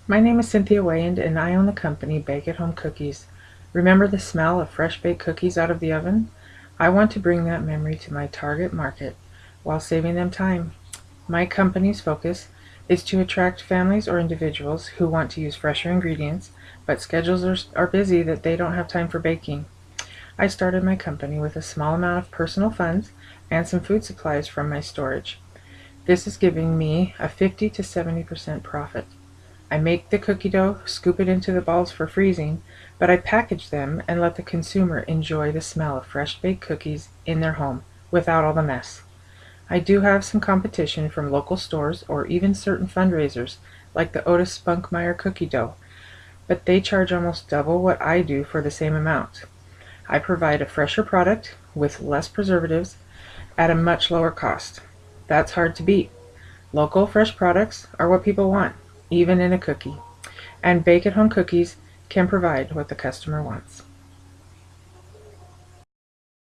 My name is Cynthia Wayand and I own the company Bake at Home Cookies. Remember the smell of fresh baked cookies out of the oven? I want to bring that memory to my target market while saving them time. My company's focus is to attract families or individuals who want to use fresher ingredients, but schedules are busy that they don't have time for baking. I started my company with a small amount of personal funds and some food supplies from my storage. This is giving me a 50 to 70% profit. I make the cookie dough, scoop it into the balls for freezing, but I package them and let the consumer enjoy the smell of fresh baked cookies in their home without all the mess. I do have some competition from local stores or even certain fundraisers like the Otis Spunkmeyer cookie dough, but they charge almost double what I do for the same amount. I provide a fresher product with less preservatives at a much lower cost. That's hard to beat. Local fresh products are what people want, even in a cookie, and Bake at Home Cookies can provide what the customer wants.